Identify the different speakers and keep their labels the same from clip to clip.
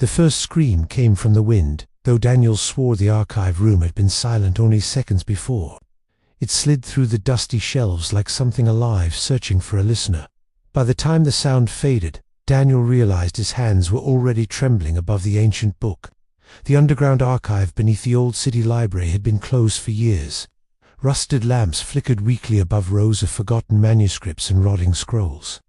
Speaker 1: The first scream came from the wind, though Daniel swore the archive room had been silent only seconds before. It slid through the dusty shelves like something alive searching for a listener. By the time the sound faded, Daniel realized his hands were already trembling above the ancient book. The underground archive beneath the old city library had been closed for years. Rusted lamps flickered weakly above rows of forgotten manuscripts and rotting scrolls.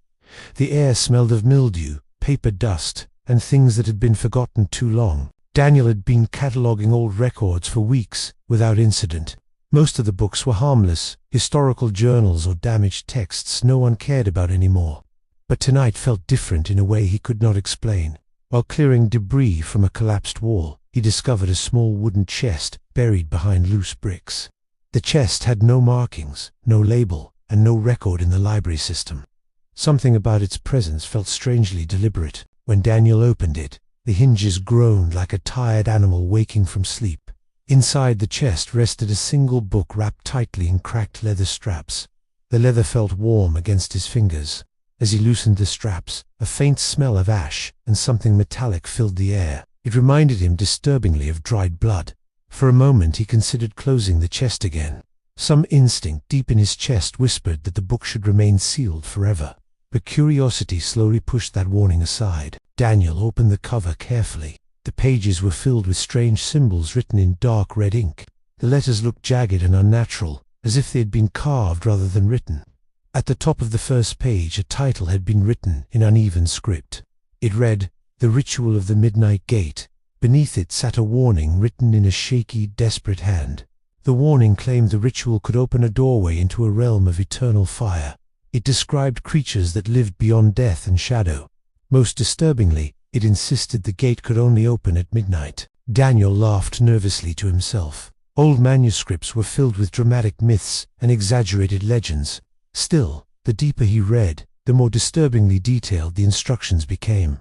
Speaker 1: The air smelled of mildew, paper dust, and things that had been forgotten too long. Daniel had been cataloguing old records for weeks, without incident. Most of the books were harmless, historical journals or damaged texts no one cared about anymore. But tonight felt different in a way he could not explain. While clearing debris from a collapsed wall, he discovered a small wooden chest buried behind loose bricks. The chest had no markings, no label, and no record in the library system. Something about its presence felt strangely deliberate. When Daniel opened it, the hinges groaned like a tired animal waking from sleep. Inside the chest rested a single book wrapped tightly in cracked leather straps. The leather felt warm against his fingers. As he loosened the straps, a faint smell of ash and something metallic filled the air. It reminded him disturbingly of dried blood. For a moment he considered closing the chest again. Some instinct deep in his chest whispered that the book should remain sealed forever. But curiosity slowly pushed that warning aside. Daniel opened the cover carefully. The pages were filled with strange symbols written in dark red ink. The letters looked jagged and unnatural, as if they had been carved rather than written. At the top of the first page, a title had been written in uneven script. It read, "The Ritual of the Midnight Gate." Beneath it sat a warning written in a shaky, desperate hand. The warning claimed the ritual could open a doorway into a realm of eternal fire. It described creatures that lived beyond death and shadow. Most disturbingly, it insisted the gate could only open at midnight. Daniel laughed nervously to himself. Old manuscripts were filled with dramatic myths and exaggerated legends. Still, the deeper he read, the more disturbingly detailed the instructions became.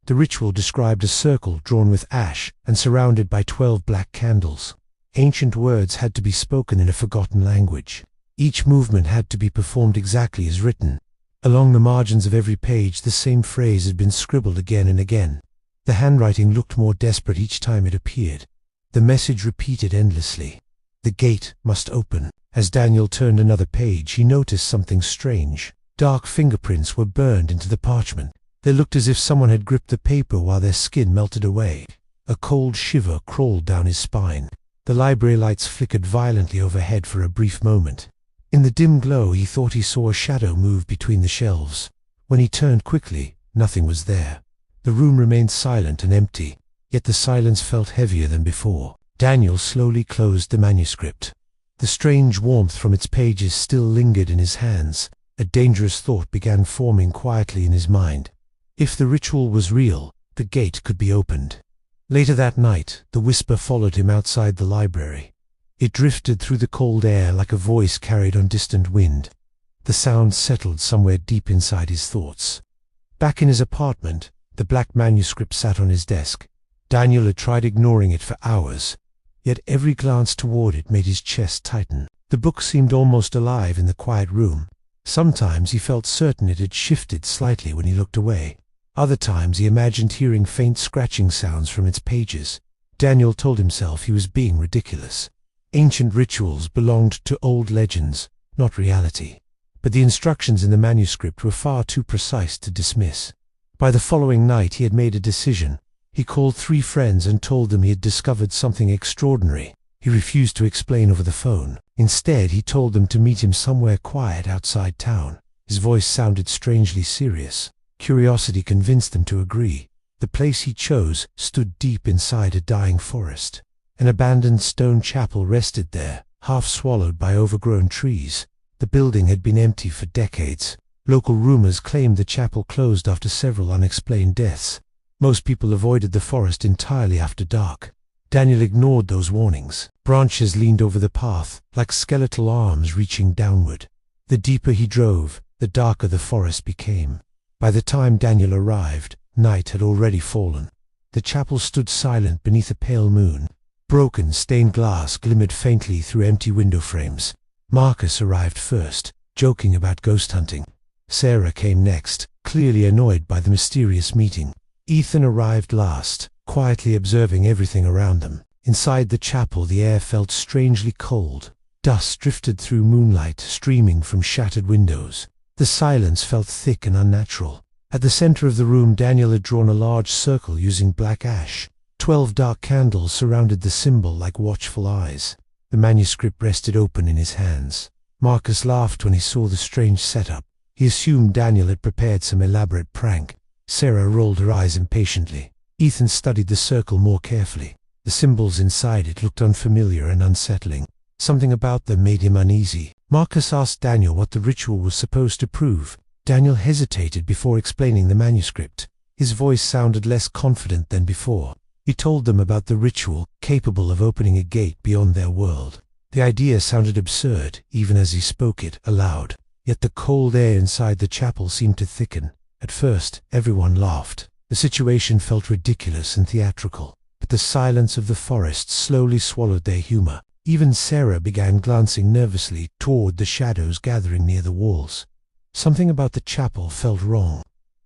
Speaker 1: The ritual described a circle drawn with ash and surrounded by 12 black candles. Ancient words had to be spoken in a forgotten language. Each movement had to be performed exactly as written. Along the margins of every page the same phrase had been scribbled again and again. The handwriting looked more desperate each time it appeared. The message repeated endlessly. The gate must open. As Daniel turned another page, he noticed something strange. Dark fingerprints were burned into the parchment. They looked as if someone had gripped the paper while their skin melted away. A cold shiver crawled down his spine. The library lights flickered violently overhead for a brief moment. In the dim glow, he thought he saw a shadow move between the shelves. When he turned quickly, nothing was there. The room remained silent and empty, yet the silence felt heavier than before. Daniel slowly closed the manuscript. The strange warmth from its pages still lingered in his hands. A dangerous thought began forming quietly in his mind. If the ritual was real, the gate could be opened. Later that night, the whisper followed him outside the library. It drifted through the cold air like a voice carried on distant wind. The sound settled somewhere deep inside his thoughts. Back in his apartment, the black manuscript sat on his desk. Daniel had tried ignoring it for hours, yet every glance toward it made his chest tighten. The book seemed almost alive in the quiet room. Sometimes he felt certain it had shifted slightly when he looked away. Other times he imagined hearing faint scratching sounds from its pages. Daniel told himself he was being ridiculous. Ancient rituals belonged to old legends, not reality. But the instructions in the manuscript were far too precise to dismiss. By the following night he had made a decision. He called 3 friends and told them he had discovered something extraordinary. He refused to explain over the phone. Instead, he told them to meet him somewhere quiet outside town. His voice sounded strangely serious. Curiosity convinced them to agree. The place he chose stood deep inside a dying forest. An abandoned stone chapel rested there, half swallowed by overgrown trees. The building had been empty for decades. Local rumors claimed the chapel closed after several unexplained deaths. Most people avoided the forest entirely after dark. Daniel ignored those warnings. Branches leaned over the path, like skeletal arms reaching downward. The deeper he drove, the darker the forest became. By the time Daniel arrived, night had already fallen. The chapel stood silent beneath a pale moon. Broken, stained glass glimmered faintly through empty window frames. Marcus arrived first, joking about ghost hunting. Sarah came next, clearly annoyed by the mysterious meeting. Ethan arrived last, quietly observing everything around them. Inside the chapel, the air felt strangely cold. Dust drifted through moonlight, streaming from shattered windows. The silence felt thick and unnatural. At the center of the room, Daniel had drawn a large circle using black ash. 12 dark candles surrounded the symbol like watchful eyes. The manuscript rested open in his hands. Marcus laughed when he saw the strange setup. He assumed Daniel had prepared some elaborate prank. Sarah rolled her eyes impatiently. Ethan studied the circle more carefully. The symbols inside it looked unfamiliar and unsettling. Something about them made him uneasy. Marcus asked Daniel what the ritual was supposed to prove. Daniel hesitated before explaining the manuscript. His voice sounded less confident than before. He told them about the ritual, capable of opening a gate beyond their world. The idea sounded absurd, even as he spoke it aloud. Yet the cold air inside the chapel seemed to thicken. At first, everyone laughed. The situation felt ridiculous and theatrical. But the silence of the forest slowly swallowed their humor. Even Sarah began glancing nervously toward the shadows gathering near the walls. Something about the chapel felt wrong.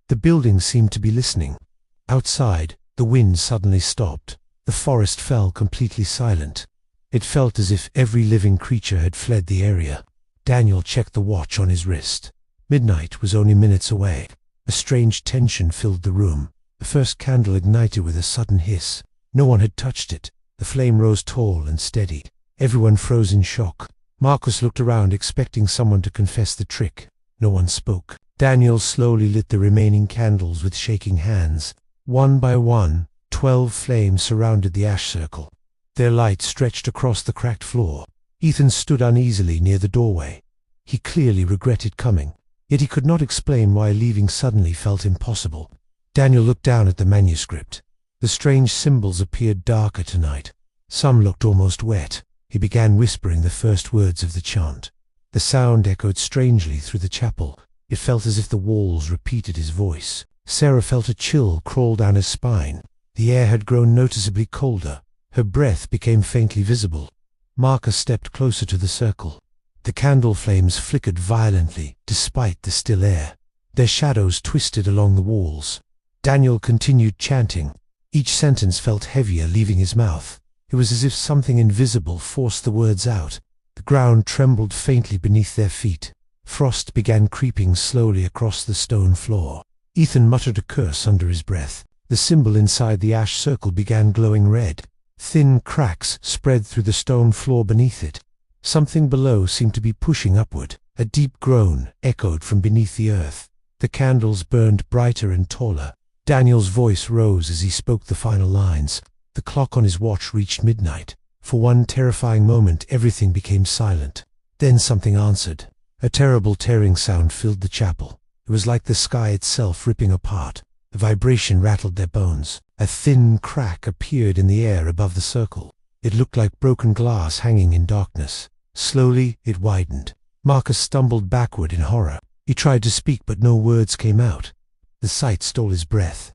Speaker 1: The building seemed to be listening. Outside, the wind suddenly stopped. The forest fell completely silent. It felt as if every living creature had fled the area. Daniel checked the watch on his wrist. Midnight was only minutes away. A strange tension filled the room. The first candle ignited with a sudden hiss. No one had touched it. The flame rose tall and steady. Everyone froze in shock. Marcus looked around, expecting someone to confess the trick. No one spoke. Daniel slowly lit the remaining candles with shaking hands. One by one, 12 flames surrounded the ash circle. Their light stretched across the cracked floor. Ethan stood uneasily near the doorway. He clearly regretted coming, yet he could not explain why leaving suddenly felt impossible. Daniel looked down at the manuscript. The strange symbols appeared darker tonight. Some looked almost wet. He began whispering the first words of the chant. The sound echoed strangely through the chapel. It felt as if the walls repeated his voice. Sarah felt a chill crawl down her spine. The air had grown noticeably colder. Her breath became faintly visible. Marcus stepped closer to the circle. The candle flames flickered violently, despite the still air. Their shadows twisted along the walls. Daniel continued chanting. Each sentence felt heavier, leaving his mouth. It was as if something invisible forced the words out. The ground trembled faintly beneath their feet. Frost began creeping slowly across the stone floor. Ethan muttered a curse under his breath. The symbol inside the ash circle began glowing red. Thin cracks spread through the stone floor beneath it. Something below seemed to be pushing upward. A deep groan echoed from beneath the earth. The candles burned brighter and taller. Daniel's voice rose as he spoke the final lines. The clock on his watch reached midnight. For one terrifying moment, everything became silent. Then something answered. A terrible tearing sound filled the chapel. It was like the sky itself ripping apart. The vibration rattled their bones. A thin crack appeared in the air above the circle. It looked like broken glass hanging in darkness. Slowly, it widened. Marcus stumbled backward in horror. He tried to speak, but no words came out. The sight stole his breath.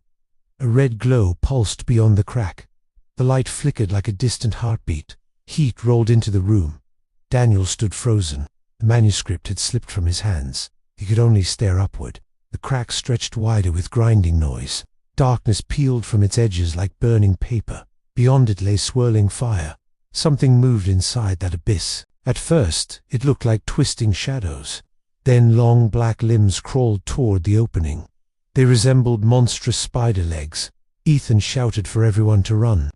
Speaker 1: A red glow pulsed beyond the crack. The light flickered like a distant heartbeat. Heat rolled into the room. Daniel stood frozen. The manuscript had slipped from his hands. He could only stare upward. The crack stretched wider with grinding noise. Darkness peeled from its edges like burning paper. Beyond it lay swirling fire. Something moved inside that abyss. At first, it looked like twisting shadows. Then long black limbs crawled toward the opening. They resembled monstrous spider legs. Ethan shouted for everyone to run.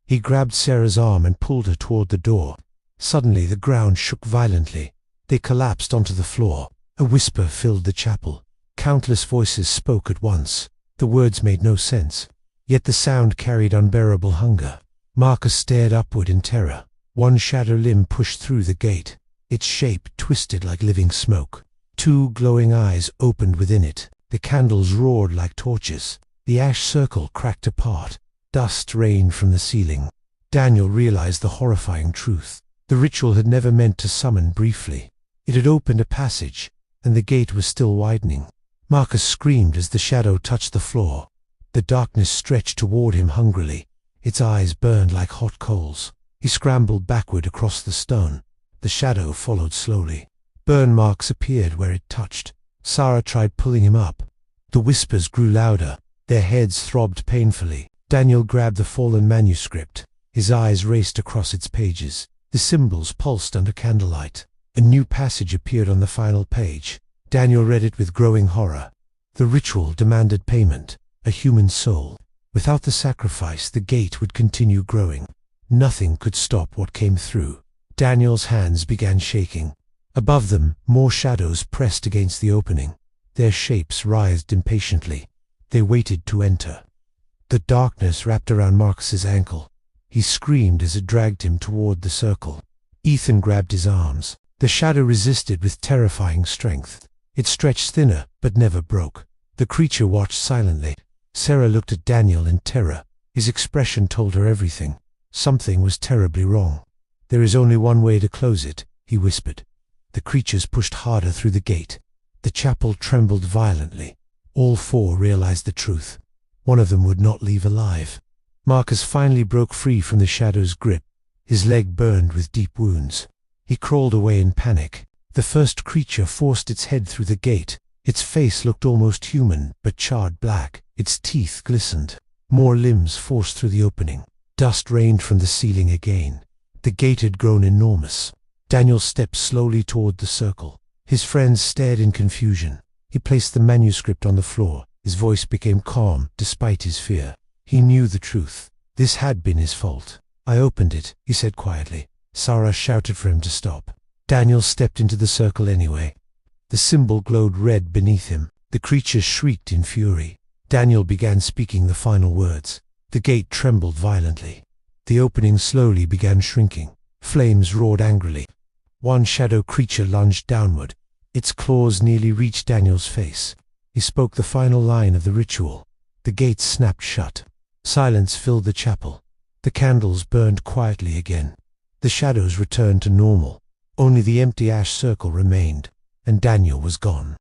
Speaker 1: He grabbed Sarah's arm and pulled her toward the door. Suddenly, the ground shook violently. They collapsed onto the floor. A whisper filled the chapel. Countless voices spoke at once. The words made no sense. Yet the sound carried unbearable hunger. Marcus stared upward in terror. One shadow limb pushed through the gate. Its shape twisted like living smoke. 2 glowing eyes opened within it. The candles roared like torches. The ash circle cracked apart. Dust rained from the ceiling. Daniel realized the horrifying truth. The ritual had never meant to summon briefly. It had opened a passage, and the gate was still widening. Marcus screamed as the shadow touched the floor. The darkness stretched toward him hungrily. Its eyes burned like hot coals. He scrambled backward across the stone. The shadow followed slowly. Burn marks appeared where it touched. Sarah tried pulling him up. The whispers grew louder. Their heads throbbed painfully. Daniel grabbed the fallen manuscript. His eyes raced across its pages. The symbols pulsed under candlelight. A new passage appeared on the final page. Daniel read it with growing horror. The ritual demanded payment, a human soul. Without the sacrifice, the gate would continue growing. Nothing could stop what came through. Daniel's hands began shaking. Above them, more shadows pressed against the opening. Their shapes writhed impatiently. They waited to enter. The darkness wrapped around Marcus's ankle. He screamed as it dragged him toward the circle. Ethan grabbed his arms. The shadow resisted with terrifying strength. It stretched thinner, but never broke. The creature watched silently. Sarah looked at Daniel in terror. His expression told her everything. Something was terribly wrong. "There is only one way to close it," he whispered. The creatures pushed harder through the gate. The chapel trembled violently. All four realized the truth. One of them would not leave alive. Marcus finally broke free from the shadow's grip. His leg burned with deep wounds. He crawled away in panic. The first creature forced its head through the gate. Its face looked almost human, but charred black. Its teeth glistened. More limbs forced through the opening. Dust rained from the ceiling again. The gate had grown enormous. Daniel stepped slowly toward the circle. His friends stared in confusion. He placed the manuscript on the floor. His voice became calm despite his fear. He knew the truth. This had been his fault. "I opened it," he said quietly. Sarah shouted for him to stop. Daniel stepped into the circle anyway. The symbol glowed red beneath him. The creatures shrieked in fury. Daniel began speaking the final words. The gate trembled violently. The opening slowly began shrinking. Flames roared angrily. One shadow creature lunged downward. Its claws nearly reached Daniel's face. He spoke the final line of the ritual. The gate snapped shut. Silence filled the chapel. The candles burned quietly again. The shadows returned to normal. Only the empty ash circle remained, and Daniel was gone.